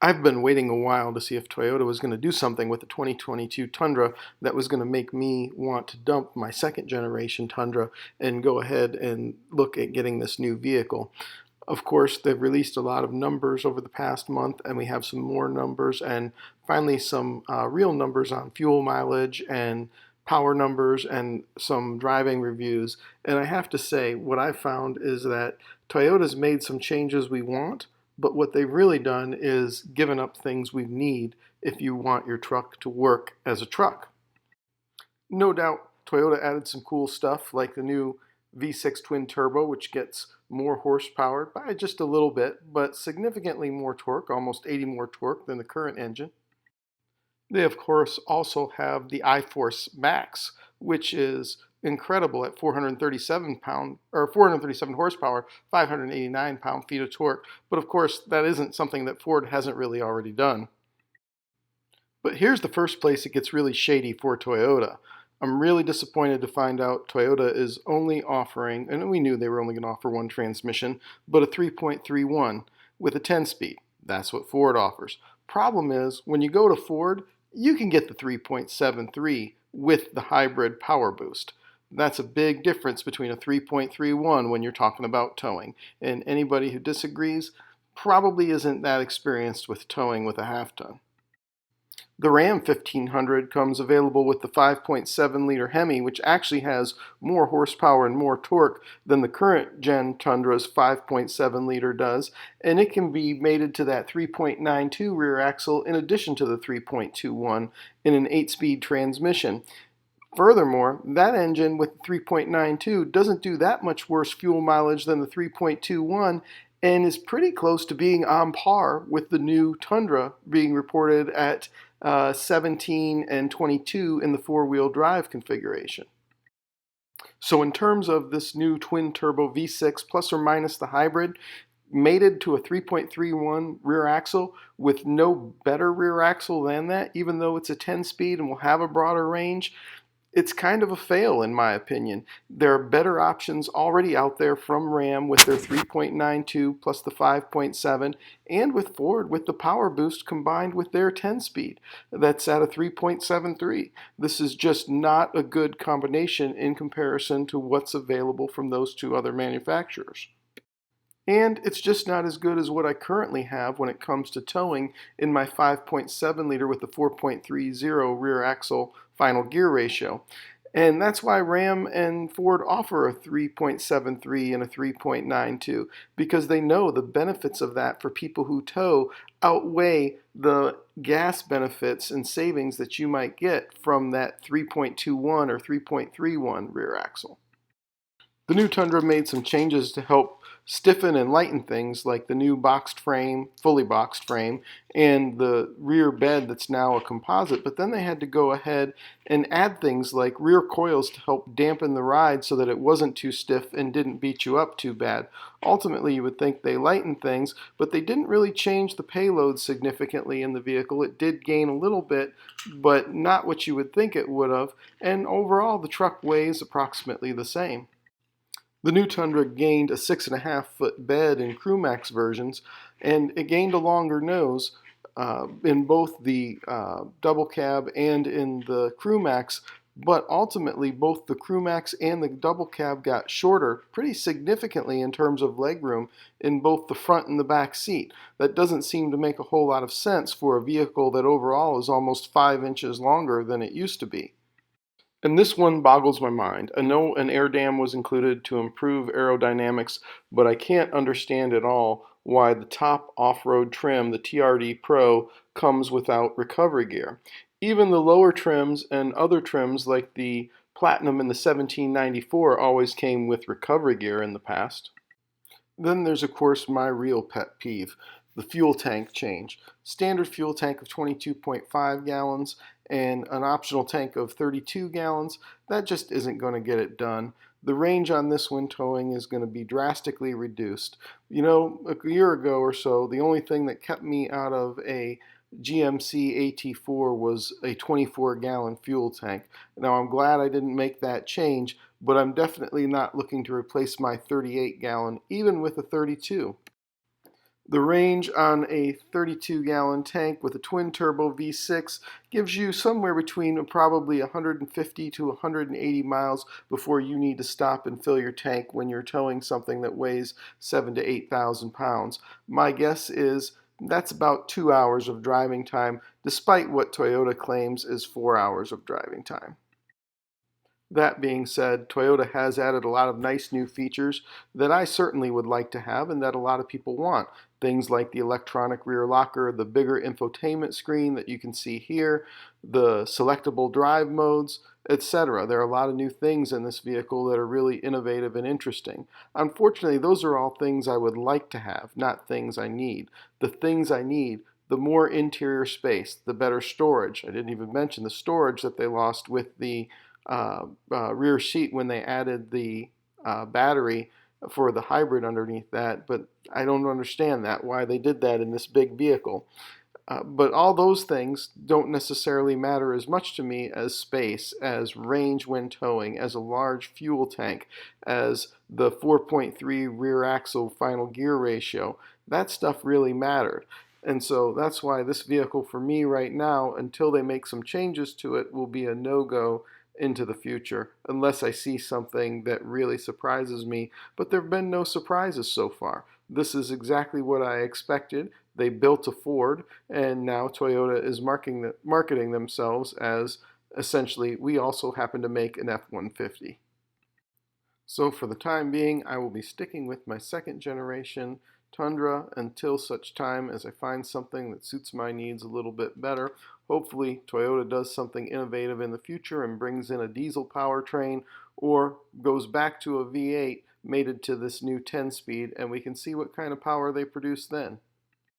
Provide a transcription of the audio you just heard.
I've been waiting a while to see if Toyota was going to do something with the 2022 Tundra that was going to make me want to dump my second generation Tundra and go ahead and look at getting this new vehicle. Of course, they've released a lot of numbers over the past month, and we have some more numbers and finally some real numbers on fuel mileage and power numbers and some driving reviews. And I have to say, what I've found is that Toyota's made some changes we want, but what they've really done is given up things we need if you want your truck to work as a truck. No doubt, Toyota added some cool stuff like the new V6 twin turbo, which gets more horsepower by just a little bit, but significantly more torque, almost 80 more torque than the current engine. They, of course, also have the iForce Max, which is incredible at 437 horsepower, 589 pound-feet of torque. But of course, that isn't something that Ford hasn't really already done. But here's the first place it gets really shady for Toyota. I'm really disappointed to find out Toyota is only offering, and we knew they were only going to offer one transmission, but a 3.31 with a 10-speed. That's what Ford offers. Problem is, when you go to Ford, you can get the 3.73 with the hybrid power boost. That's a big difference between a 3.31 when you're talking about towing. And anybody who disagrees probably isn't that experienced with towing with a half-ton. The Ram 1500 comes available with the 5.7-liter Hemi, which actually has more horsepower and more torque than the current gen Tundra's 5.7-liter does, and it can be mated to that 3.92 rear axle in addition to the 3.21 in an 8-speed transmission. Furthermore, that engine with the 3.92 doesn't do that much worse fuel mileage than the 3.21 and is pretty close to being on par with the new Tundra being reported at 17 and 22 in the four-wheel drive configuration. So in terms of this new twin-turbo V6 plus or minus the hybrid, mated to a 3.31 rear axle with no better rear axle than that, even though it's a 10-speed and will have a broader range, it's kind of a fail in my opinion. There are better options already out there from Ram with their 3.92 plus the 5.7 and with Ford with the power boost combined with their 10-speed. That's at a 3.73. This is just not a good combination in comparison to what's available from those two other manufacturers. And it's just not as good as what I currently have when it comes to towing in my 5.7 liter with the 4.30 rear axle final gear ratio. And that's why Ram and Ford offer a 3.73 and a 3.92, because they know the benefits of that for people who tow outweigh the gas benefits and savings that you might get from that 3.21 or 3.31 rear axle. The new Tundra made some changes to help stiffen and lighten things like the new boxed frame, fully boxed frame, and the rear bed that's now a composite, but then they had to go ahead and add things like rear coils to help dampen the ride so that it wasn't too stiff and didn't beat you up too bad. Ultimately, you would think they lightened things, but they didn't really change the payload significantly in the vehicle. It did gain a little bit, but not what you would think it would have, and overall the truck weighs approximately the same. The new Tundra gained a 6.5-foot bed in CrewMax versions, and it gained a longer nose in both the double cab and in the CrewMax, but ultimately both the CrewMax and the double cab got shorter pretty significantly in terms of legroom in both the front and the back seat. That doesn't seem to make a whole lot of sense for a vehicle that overall is almost 5 inches longer than it used to be. And this one boggles my mind. I know an air dam was included to improve aerodynamics, but I can't understand at all why the top off-road trim, the TRD Pro, comes without recovery gear. Even the lower trims and other trims like the Platinum and the 1794 always came with recovery gear in the past. Then there's of course my real pet peeve, the fuel tank change. Standard fuel tank of 22.5 gallons and an optional tank of 32 gallons, that just isn't going to get it done. The range on this when towing is going to be drastically reduced. You know, a year ago or so, the only thing that kept me out of a GMC AT4 was a 24-gallon fuel tank. Now I'm glad I didn't make that change, but I'm definitely not looking to replace my 38-gallon, even with a 32. The range on a 32-gallon tank with a twin-turbo V6 gives you somewhere between probably 150 to 180 miles before you need to stop and fill your tank when you're towing something that weighs 7,000 to 8,000 pounds. My guess is that's about 2 hours of driving time, despite what Toyota claims is 4 hours of driving time. That being said, Toyota has added a lot of nice new features that I certainly would like to have and that a lot of people want. Things like the electronic rear locker, the bigger infotainment screen that you can see here, the selectable drive modes, etc. There are a lot of new things in this vehicle that are really innovative and interesting. Unfortunately, those are all things I would like to have, not things I need. The things I need, the more interior space, the better storage. I didn't even mention the storage that they lost with the rear seat when they added the battery for the hybrid underneath that, but I don't understand that, why they did that in this big vehicle. But all those things don't necessarily matter as much to me as space, as range when towing, as a large fuel tank, as the 4.3 rear axle final gear ratio. That stuff really mattered. And so that's why this vehicle for me right now, until they make some changes to it, will be a no-go into the future, unless I see something that really surprises me. But there have been no surprises so far. This is exactly what I expected. They built a Ford, and now Toyota is marketing themselves as essentially, we also happen to make an F-150. So for the time being, I will be sticking with my second generation Tundra until such time as I find something that suits my needs a little bit better. Hopefully Toyota does something innovative in the future and brings in a diesel powertrain or goes back to a V8 mated to this new 10-speed, and we can see what kind of power they produce then.